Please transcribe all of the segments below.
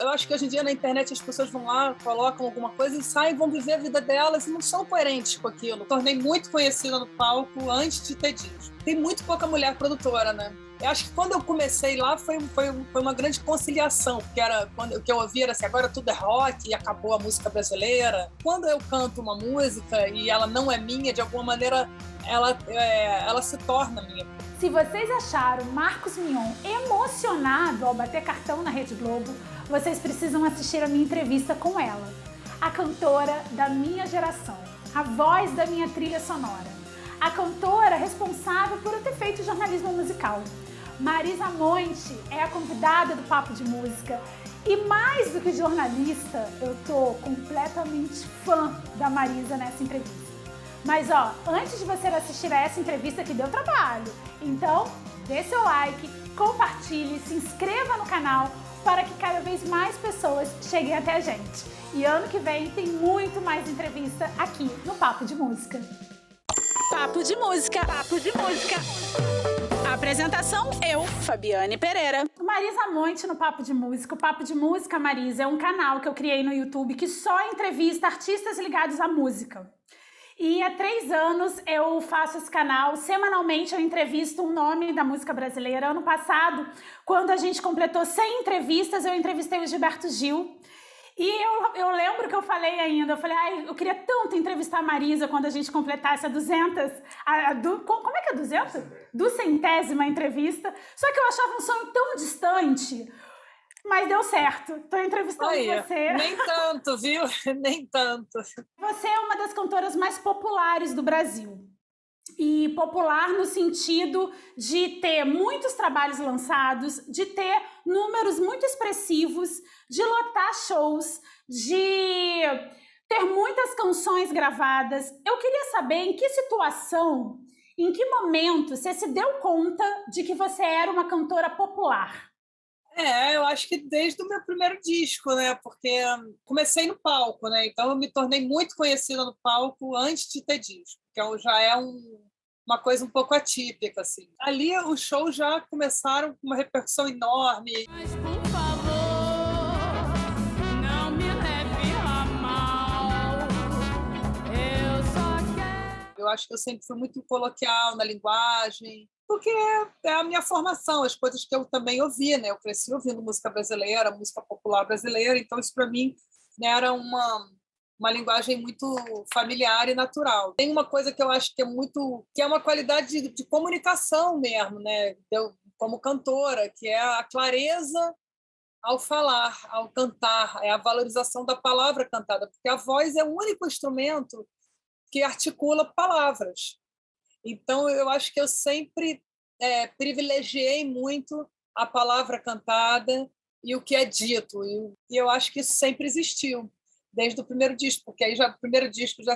Eu acho que hoje em dia na internet as pessoas vão lá, colocam alguma coisa e saem, vão viver a vida delas e não são coerentes com aquilo. Tornei muito conhecida no palco antes de ter disco. Tem muito pouca mulher produtora, né? Eu acho que quando eu comecei lá foi uma grande conciliação, porque o que eu ouvia era assim, agora tudo é rock e acabou a música brasileira. Quando eu canto uma música e ela não é minha, de alguma maneira ela se torna minha. Se vocês acharam Marcos Mion emocionado ao bater cartão na Rede Globo, vocês precisam assistir a minha entrevista com ela, a cantora da minha geração, a voz da minha trilha sonora, a cantora responsável por eu ter feito jornalismo musical. Marisa Monte é a convidada do Papo de Música e, mais do que jornalista, eu tô completamente fã da Marisa nessa entrevista. Mas ó, antes de você assistir a essa entrevista que deu trabalho, então dê seu like, compartilhe, se inscreva no canal para que cada vez mais pessoas cheguem até a gente. E ano que vem tem muito mais entrevista aqui no Papo de Música. Papo de Música, Papo de Música. Apresentação, eu, Fabiane Pereira. Marisa Monte no Papo de Música. O Papo de Música, Marisa, é um canal que eu criei no YouTube que só entrevista artistas ligados à música. E há 3 anos eu faço esse canal, semanalmente eu entrevisto um nome da música brasileira. Ano passado, quando a gente completou 100 entrevistas, eu entrevistei o Gilberto Gil. E eu lembro que eu falei ainda, eu falei, eu queria tanto entrevistar a Marisa quando a gente completasse a 200, como é que é 200? 200ª entrevista. Só que eu achava um sonho tão distante, mas deu certo. Tô entrevistando você. Nem tanto, viu? Nem tanto. Você é uma das cantoras mais populares do Brasil. E popular no sentido de ter muitos trabalhos lançados, de ter números muito expressivos, de lotar shows, de ter muitas canções gravadas. Eu queria saber em que situação, em que momento você se deu conta de que você era uma cantora popular? Eu acho que desde o meu primeiro disco, né? Porque comecei no palco, né? Então eu me tornei muito conhecida no palco antes de ter disco, que já é uma coisa um pouco atípica, assim. Ali os shows já começaram com uma repercussão enorme. Mas, por favor, não me leve a mal. Eu só quero... Eu acho que eu sempre fui muito coloquial na linguagem, porque é a minha formação, as coisas que eu também ouvi, né? Eu cresci ouvindo música brasileira, música popular brasileira, então isso para mim, né, era uma linguagem muito familiar e natural. Tem uma coisa que eu acho que é uma qualidade de comunicação mesmo, né? Eu, como cantora, que é a clareza ao falar, ao cantar, é a valorização da palavra cantada, porque a voz é o único instrumento que articula palavras. Então, eu acho que eu sempre privilegiei muito a palavra cantada e o que é dito. E eu acho que isso sempre existiu, desde o primeiro disco, porque aí o primeiro disco já,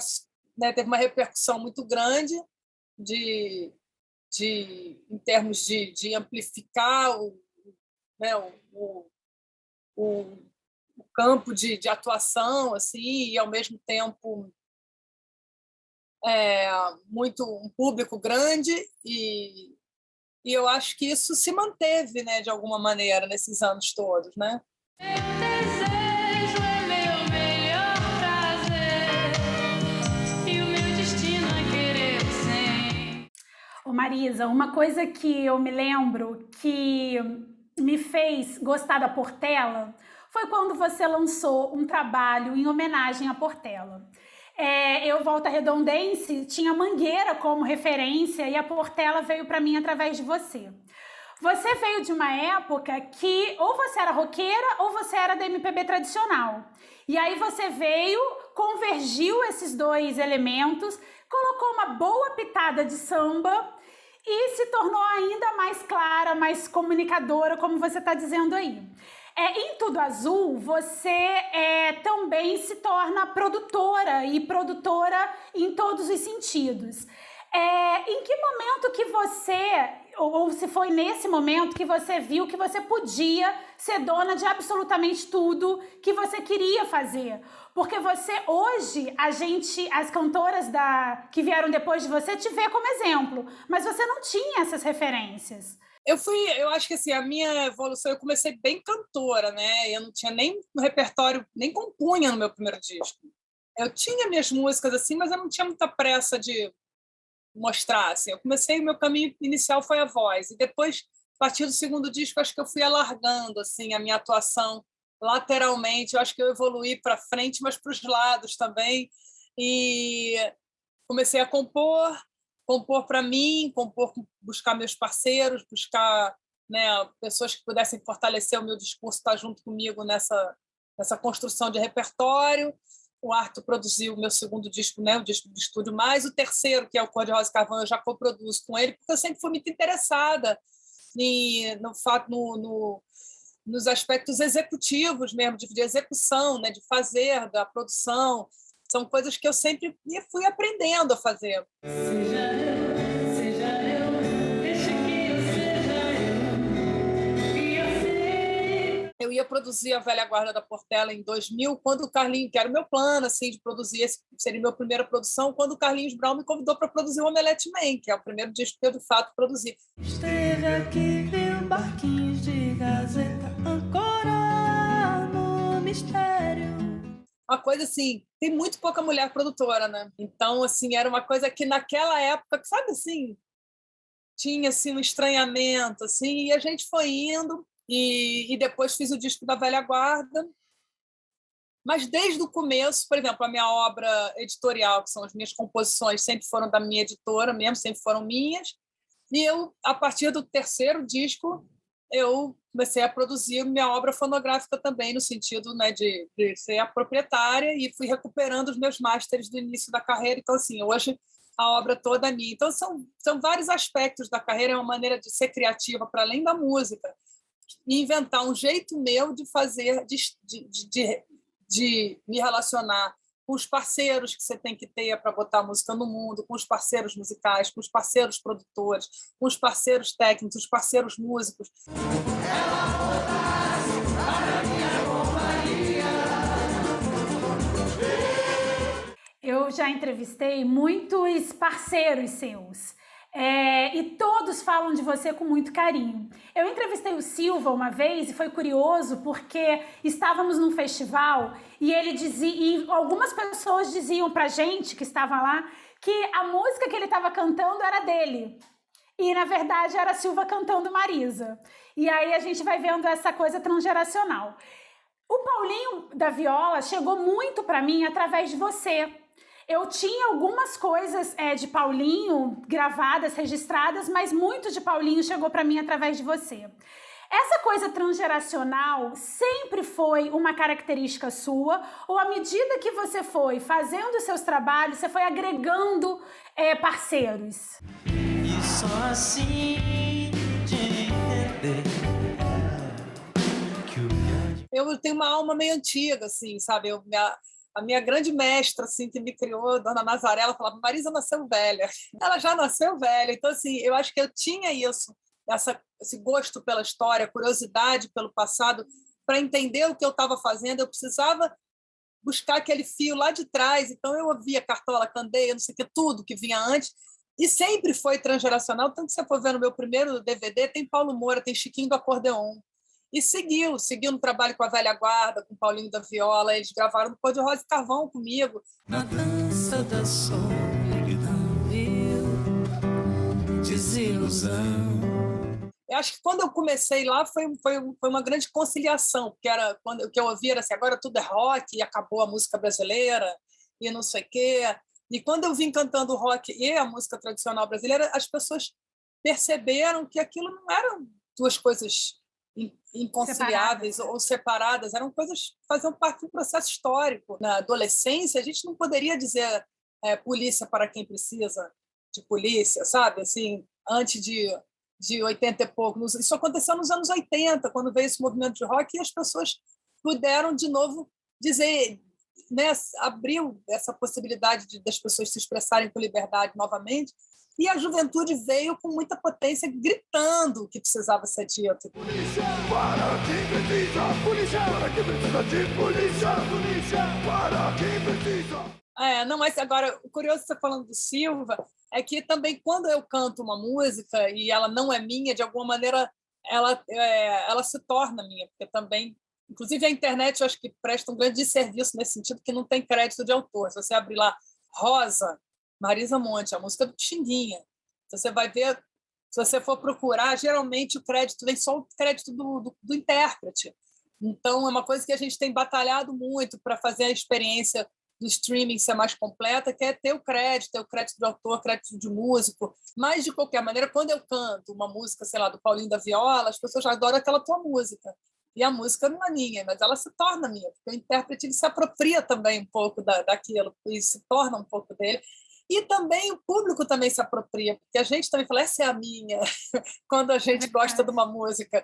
né, teve uma repercussão muito grande em termos de amplificar né, o campo de atuação, assim, e, ao mesmo tempo, um público grande, e eu acho que isso se manteve, né, de alguma maneira nesses anos todos, né? Desejo é meu melhor prazer e o meu destino é querer sem. Ô Marisa, uma coisa que eu me lembro que me fez gostar da Portela foi quando você lançou um trabalho em homenagem à Portela. Eu, Volta Redondense, tinha Mangueira como referência e a Portela veio para mim através de você. Você veio de uma época que ou você era roqueira ou você era da MPB tradicional. E aí você veio, convergiu esses dois elementos, colocou uma boa pitada de samba e se tornou ainda mais clara, mais comunicadora, como você está dizendo aí. Em Tudo Azul, você também se torna produtora, e produtora em todos os sentidos. Em que momento que você, ou se foi nesse momento que você viu que você podia ser dona de absolutamente tudo que você queria fazer? Porque você, hoje, as cantoras que vieram depois de você te vê como exemplo, mas você não tinha essas referências. Eu acho que assim, a minha evolução, eu comecei bem cantora, né? Eu não tinha nem no repertório, nem compunha no meu primeiro disco. Eu tinha minhas músicas assim, mas eu não tinha muita pressa de mostrar, assim. Eu comecei, o meu caminho inicial foi a voz, e depois, a partir do segundo disco, acho que eu fui alargando assim a minha atuação lateralmente. Eu acho que eu evoluí para frente, mas para os lados também. E comecei a compor para mim, buscar meus parceiros, buscar, né, pessoas que pudessem fortalecer o meu discurso, estar junto comigo nessa construção de repertório. O Arthur produziu o meu segundo disco, né, o disco de estúdio, mais o terceiro, que é o Cor-de-Rosa e Carvão, eu já coproduzo com ele, porque eu sempre fui muito interessada no fato, nos aspectos executivos mesmo, de execução, né, de fazer, da produção. São coisas que eu sempre fui aprendendo a fazer. Seja eu, deixa que eu seja eu. E eu sei. Eu ia produzir a Velha Guarda da Portela em 2000, quando o Carlinhos, que era o meu plano assim, de produzir, esse seria a minha primeira produção, quando o Carlinhos Brown me convidou para produzir o Omelete Man, que é o primeiro disco que eu, de fato, produzi. Esteve aqui, viu barquinhos de gazeta ancorar no mistério. Uma coisa assim, tem muito pouca mulher produtora, né? Então, assim, era uma coisa que naquela época, sabe assim, tinha assim um estranhamento, assim, e a gente foi indo, e depois fiz o disco da Velha Guarda. Mas desde o começo, por exemplo, a minha obra editorial, que são as minhas composições, sempre foram da minha editora mesmo, sempre foram minhas. E eu, a partir do terceiro disco, eu comecei a produzir minha obra fonográfica também, no sentido, né, de ser a proprietária, e fui recuperando os meus másteres do início da carreira. Então, assim, hoje a obra toda é minha. Então, são vários aspectos da carreira, é uma maneira de ser criativa para além da música, e inventar um jeito meu de fazer, de me relacionar com os parceiros que você tem que ter para botar a música no mundo, com os parceiros musicais, com os parceiros produtores, com os parceiros técnicos, os parceiros músicos. Eu já entrevistei muitos parceiros seus. E todos falam de você com muito carinho. Eu entrevistei o Silva uma vez e foi curioso porque estávamos num festival e ele dizia, e algumas pessoas diziam pra gente que estava lá que a música que ele estava cantando era dele. E, na verdade, era Silva cantando Marisa. E aí a gente vai vendo essa coisa transgeracional. O Paulinho da Viola chegou muito para mim através de você. Eu tinha algumas coisas de Paulinho gravadas, registradas, mas muito de Paulinho chegou para mim através de você. Essa coisa transgeracional sempre foi uma característica sua, ou à medida que você foi fazendo os seus trabalhos, você foi agregando parceiros? E só assim de entender que eu tenho uma alma meio antiga, assim, sabe? A minha grande mestra, assim, que me criou, Dona Nazaré, ela falava: Marisa nasceu velha. Ela já nasceu velha. Então, assim, eu acho que eu tinha isso, esse gosto pela história, curiosidade pelo passado, para entender o que eu estava fazendo. Eu precisava buscar aquele fio lá de trás. Então, eu ouvia Cartola, Candeia, não sei o que, tudo que vinha antes. E sempre foi transgeracional. Tanto que você for ver no meu primeiro DVD, tem Paulo Moura, tem Chiquinho do Acordeon. E seguiu no trabalho com a Velha Guarda, com o Paulinho da Viola. Eles gravaram no Cor-de-Rosa e Carvão comigo. na dança da solidão, viu? Desilusão. Eu acho que quando eu comecei lá foi uma grande conciliação, porque era quando o que eu ouvia era assim: agora tudo é rock e acabou a música brasileira e não sei o quê. E quando eu vim cantando rock e a música tradicional brasileira, as pessoas perceberam que aquilo não eram duas coisas inconciliáveis ou separadas, eram coisas que faziam parte de um processo histórico. Na adolescência, a gente não poderia dizer polícia para quem precisa de polícia, sabe? Assim, antes de 80 e pouco. Isso aconteceu nos anos 80, quando veio esse movimento de rock, e as pessoas puderam, de novo, dizer, né, abriu essa possibilidade das pessoas se expressarem com liberdade novamente. E a juventude veio com muita potência, gritando que precisava ser dito. Polícia, para quem precisa! Polícia, para quem precisa de polícia! Polícia, para quem precisa! Não, mas agora, o curioso de você falando do Silva é que também quando eu canto uma música e ela não é minha, de alguma maneira ela se torna minha, porque também, inclusive a internet, eu acho que presta um grande serviço nesse sentido, que não tem crédito de autor. Se você abrir lá Rosa, Marisa Monte, a música do Pixinguinha, você vai ver, se você for procurar, geralmente o crédito vem só o crédito do intérprete. Então, é uma coisa que a gente tem batalhado muito para fazer a experiência do streaming ser mais completa, que é ter o crédito de autor, crédito de músico. Mas, de qualquer maneira, quando eu canto uma música, sei lá, do Paulinho da Viola, as pessoas já adoram aquela tua música. E a música não é minha, mas ela se torna minha, porque o intérprete ele se apropria também um pouco daquilo, e se torna um pouco dele. E também o público também se apropria, porque a gente também fala, essa é a minha, quando a gente gosta de uma música.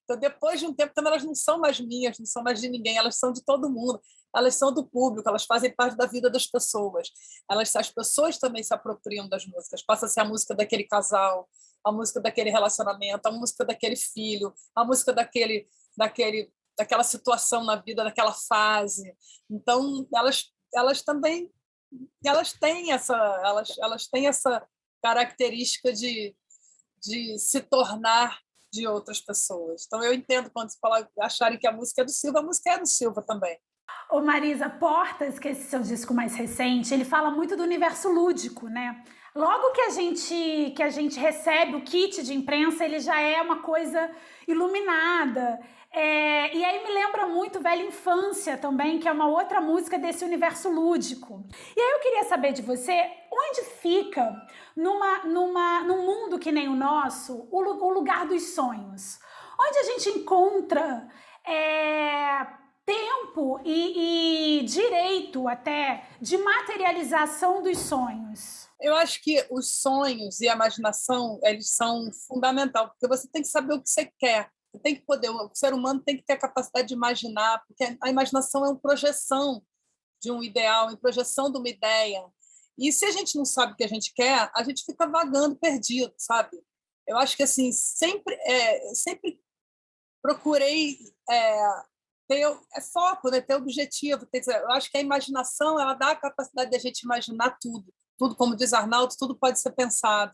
Então, depois de um tempo, também elas não são mais minhas, não são mais de ninguém, elas são de todo mundo, elas são do público, elas fazem parte da vida das pessoas. As pessoas também se apropriam das músicas, passa a ser a música daquele casal, a música daquele relacionamento, a música daquele filho, a música daquela situação na vida, daquela fase. Então, elas também elas têm essa característica de se tornar de outras pessoas. Então, eu entendo quando se fala, acharem que a música é do Silva, a música é do Silva também. Ô Marisa, Portas, que é esse seu disco mais recente, ele fala muito do universo lúdico, né? Logo que a gente recebe o kit de imprensa, ele já é uma coisa iluminada. E aí me lembra muito Velha Infância também, que é uma outra música desse universo lúdico. E aí eu queria saber de você, onde fica, num mundo que nem o nosso, o lugar dos sonhos? Onde a gente encontra tempo e direito até de materialização dos sonhos? Eu acho que os sonhos e a imaginação, eles são fundamentais, porque você tem que saber o que você quer. Você tem que poder, o ser humano tem que ter a capacidade de imaginar, porque a imaginação é uma projeção de um ideal, uma projeção de uma ideia. E se a gente não sabe o que a gente quer, a gente fica vagando, perdido, sabe? Eu acho que assim sempre procurei ter foco, né? Ter objetivo. Eu acho que a imaginação ela dá a capacidade de a gente imaginar tudo. Tudo, como diz Arnaldo, tudo pode ser pensado.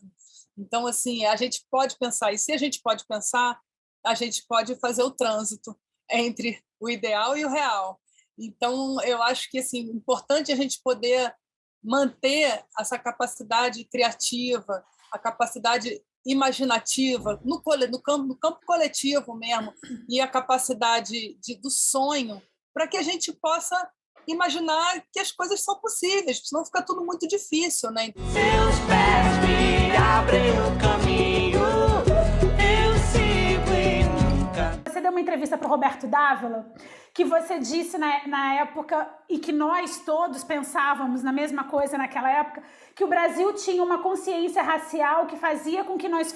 Então, assim, a gente pode pensar. E se a gente pode pensar, a gente pode fazer o trânsito entre o ideal e o real. Então, eu acho que assim, é importante a gente poder manter essa capacidade criativa, a capacidade imaginativa no campo coletivo mesmo, e a capacidade do sonho, para que a gente possa imaginar que as coisas são possíveis, senão fica tudo muito difícil, né? Seus pés me abrem o caminho, eu sigo e nunca... Você deu uma entrevista para o Roberto Dávila, que você disse na época, e que nós todos pensávamos na mesma coisa naquela época, que o Brasil tinha uma consciência racial que fazia com que nós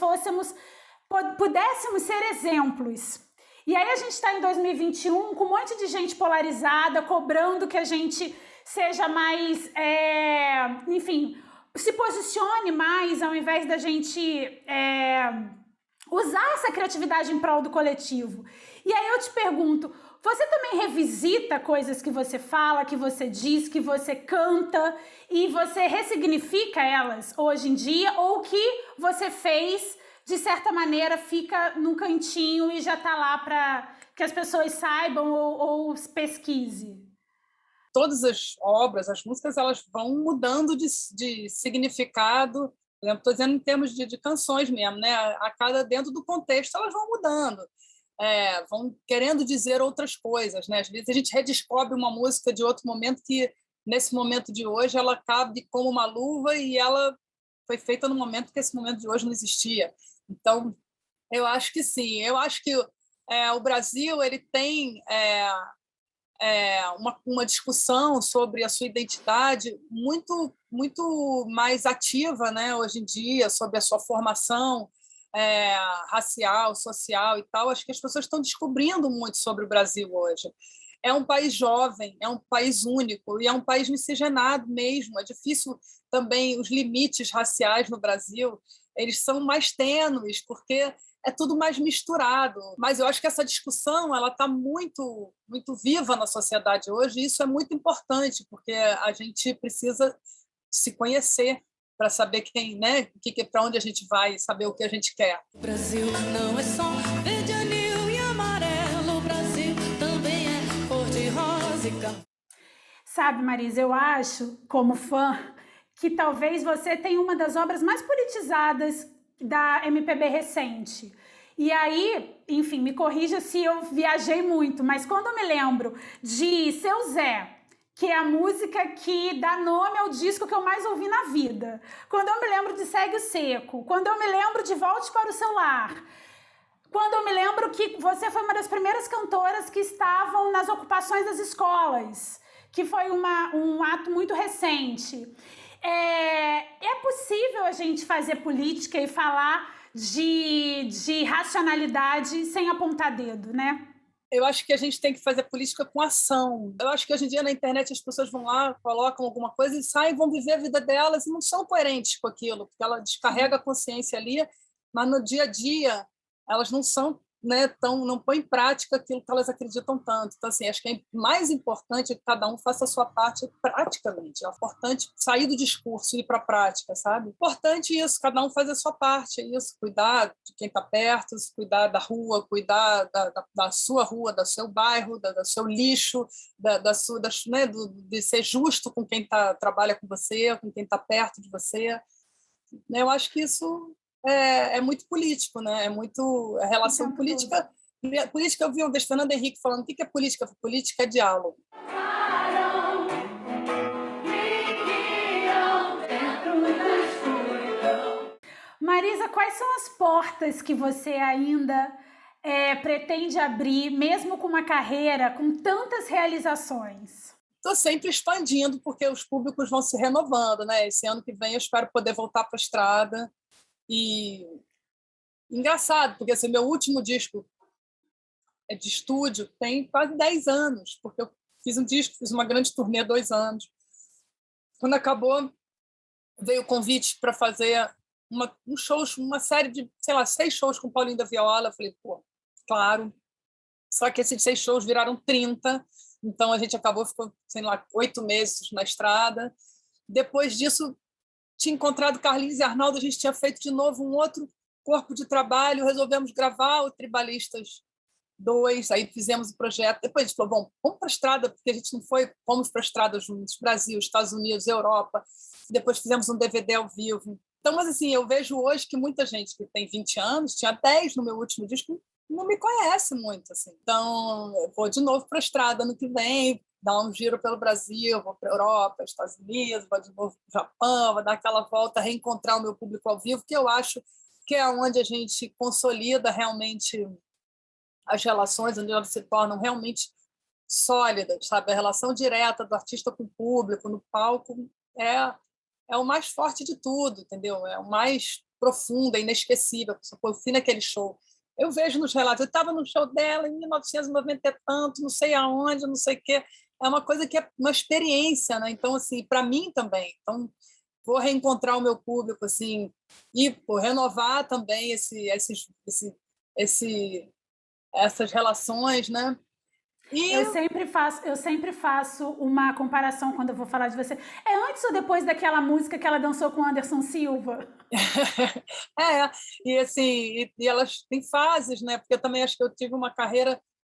pudéssemos ser exemplos. E aí a gente está em 2021 com um monte de gente polarizada, cobrando que a gente seja mais, enfim, se posicione mais ao invés da gente usar essa criatividade em prol do coletivo. E aí eu te pergunto, você também revisita coisas que você fala, que você diz, que você canta e você ressignifica elas hoje em dia, ou o que você fez de certa maneira, fica num cantinho e já está lá para que as pessoas saibam ou pesquise? Todas as obras, as músicas, elas vão mudando de significado. Estou dizendo em termos de canções mesmo, né? Dentro do contexto, elas vão mudando. Vão querendo dizer outras coisas, né? Às vezes a gente redescobre uma música de outro momento que, nesse momento de hoje, ela cabe como uma luva e ela foi feita no momento que esse momento de hoje não existia. Então, eu acho que sim. Eu acho que o Brasil ele tem uma discussão sobre a sua identidade muito, muito mais ativa, né, hoje em dia, sobre a sua formação racial, social e tal. Acho que as pessoas estão descobrindo muito sobre o Brasil hoje. é um país jovem, é um país único e é um país miscigenado mesmo. É difícil também os limites raciais no Brasil, eles são mais tênues, porque é tudo mais misturado. Mas eu acho que essa discussão ela está muito, muito viva na sociedade hoje, e isso é muito importante, porque a gente precisa se conhecer para saber quem, né, para onde a gente vai, saber o que a gente quer. O Brasil não é só verde, anil e amarelo, o Brasil também é cor de rosa e café. Sabe, Marisa, eu acho, como fã, que talvez você tenha uma das obras mais politizadas da MPB recente. E aí, enfim, me corrija se eu viajei muito, mas quando eu me lembro de Seu Zé, que é a música que dá nome ao disco que eu mais ouvi na vida, quando eu me lembro de Segue o Seco, quando eu me lembro de Volte para o Seu Lar, quando eu me lembro que você foi uma das primeiras cantoras que estavam nas ocupações das escolas, que foi um ato muito recente. É possível a gente fazer política e falar de racionalidade sem apontar dedo, né? Eu acho que a gente tem que fazer política com ação. Eu acho que hoje em dia na internet as pessoas vão lá, colocam alguma coisa e saem, vão viver a vida delas e não são coerentes com aquilo, porque ela descarrega a consciência ali, mas no dia a dia elas não são, né, não põem em prática aquilo que elas acreditam tanto. Então, assim, acho que é mais importante que cada um faça a sua parte praticamente. É importante sair do discurso e ir para a prática, sabe? Importante isso, cada um faz a sua parte, é isso, cuidar de quem está perto, cuidar da rua, cuidar da sua rua, do seu bairro, do seu lixo, né, de ser justo com quem trabalha com você, com quem está perto de você. Eu acho que isso é muito político, né? É muito relação política. Política, eu vi uma vez Fernando Henrique falando: o que é política? Política é diálogo. Marisa, quais são as portas que você ainda pretende abrir, mesmo com uma carreira com tantas realizações? Estou sempre expandindo, porque os públicos vão se renovando, né? Esse ano que vem eu espero poder voltar para a estrada. E engraçado, porque assim, meu último disco de estúdio tem quase 10 anos, porque eu fiz um disco, fiz uma grande turnê há 2 anos. Quando acabou, veio o convite para fazer uma série de, 6 shows com Paulinho da Viola. Eu falei, pô, claro. Só que esses 6 shows viraram 30, então a gente ficou, 8 meses na estrada. Depois disso, tinha encontrado Carlinhos e Arnaldo, a gente tinha feito de novo um outro corpo de trabalho, resolvemos gravar o Tribalistas 2, aí fizemos o projeto. Depois a gente falou, bom, vamos para a estrada, porque a gente não foi, fomos para a estrada juntos, Brasil, Estados Unidos, Europa, depois fizemos um DVD ao vivo. Então, mas assim, eu vejo hoje que muita gente que tem 20 anos, tinha 10 no meu último disco, não me conhece muito, assim. Então, eu vou de novo para a estrada ano que vem, dar um giro pelo Brasil, vou para a Europa, Estados Unidos, vou de novo para o Japão, vou dar aquela volta, reencontrar o meu público ao vivo, que eu acho que é onde a gente consolida realmente as relações, onde elas se tornam realmente sólidas, sabe? A relação direta do artista com o público, no palco, é o mais forte de tudo, entendeu? É o mais profundo, é inesquecível. Eu fui naquele show. Eu vejo nos relatos, eu estava no show dela em 1990 e tanto, não sei aonde, não sei o quê. É uma coisa que é uma experiência, né? Então, assim, para mim também. Então, vou reencontrar o meu público, assim, e renovar também essas relações, né? E eu sempre faço uma comparação quando eu vou falar de você. É antes ou depois daquela música que ela dançou com Anderson Silva? E assim, e elas têm fases, né? Porque eu também acho que eu tive uma carreira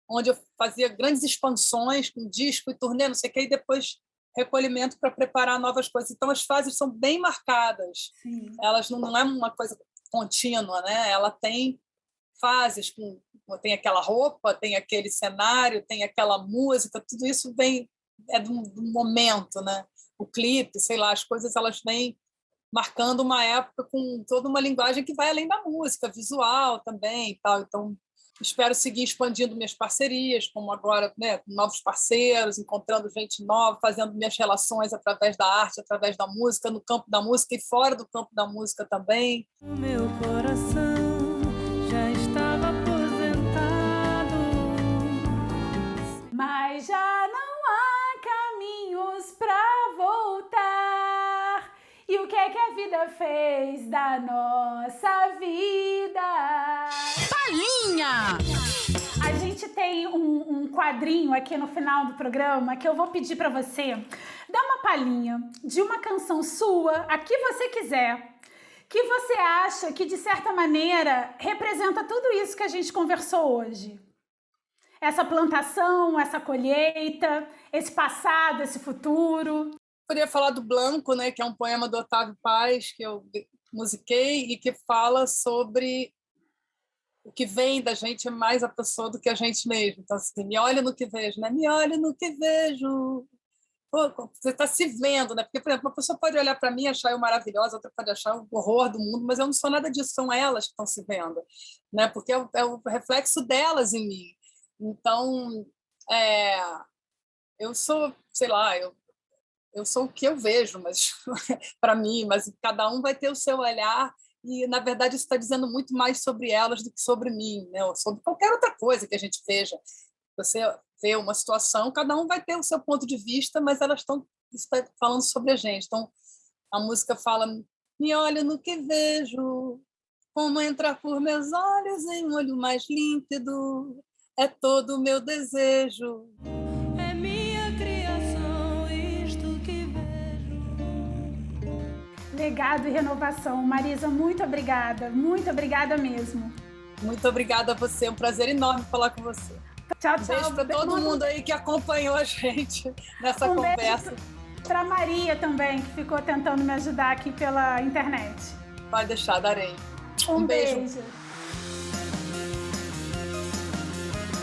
onde eu fazia grandes expansões com disco e turnê, não sei o quê, e depois recolhimento para preparar novas coisas. Então, as fases são bem marcadas. Sim. Elas não é uma coisa contínua, né? Ela tem fases, tem aquela roupa, tem aquele cenário, tem aquela música, tudo isso vem do momento, né? O clipe, sei lá, as coisas elas vêm marcando uma época com toda uma linguagem que vai além da música, visual também e tal. Então, espero seguir expandindo minhas parcerias, como agora, né, com novos parceiros, encontrando gente nova, fazendo minhas relações através da arte, através da música, no campo da música e fora do campo da música também. O meu coração já estava aposentado, mas já vida fez da nossa vida. Palhinha! A gente tem um quadrinho aqui no final do programa que eu vou pedir para você dar uma palhinha de uma canção sua, a que você quiser, que você acha que, de certa maneira, representa tudo isso que a gente conversou hoje. Essa plantação, essa colheita, esse passado, esse futuro. Poderia falar do Blanco, né, que é um poema do Otávio Paz, que eu musiquei e que fala sobre o que vem da gente é mais a pessoa do que a gente mesmo. Então, assim, me olha no que vejo, né? Me olha no que vejo. Pô, você está se vendo, né? Porque, por exemplo, uma pessoa pode olhar para mim e achar eu maravilhosa, outra pode achar o horror do mundo, mas eu não sou nada disso, são elas que estão se vendo, né? Porque é o reflexo delas em mim. Então, eu sou, sei lá, eu sou o que eu vejo, mas para mim, mas cada um vai ter o seu olhar e, na verdade, isso está dizendo muito mais sobre elas do que sobre mim, né? Ou sobre qualquer outra coisa que a gente veja. Você vê uma situação, cada um vai ter o seu ponto de vista, mas elas estão falando sobre a gente. Então, a música fala, me olha no que vejo, como entrar por meus olhos em um olho mais límpido, é todo o meu desejo. É minha criação, isto que vejo. Legado e renovação. Marisa, muito obrigada mesmo. Muito obrigada a você, é um prazer enorme falar com você. Tchau, tchau. Beijo para todo mundo aí que acompanhou a gente nessa conversa. Para Maria também, que ficou tentando me ajudar aqui pela internet. Pode deixar, darei. Um beijo.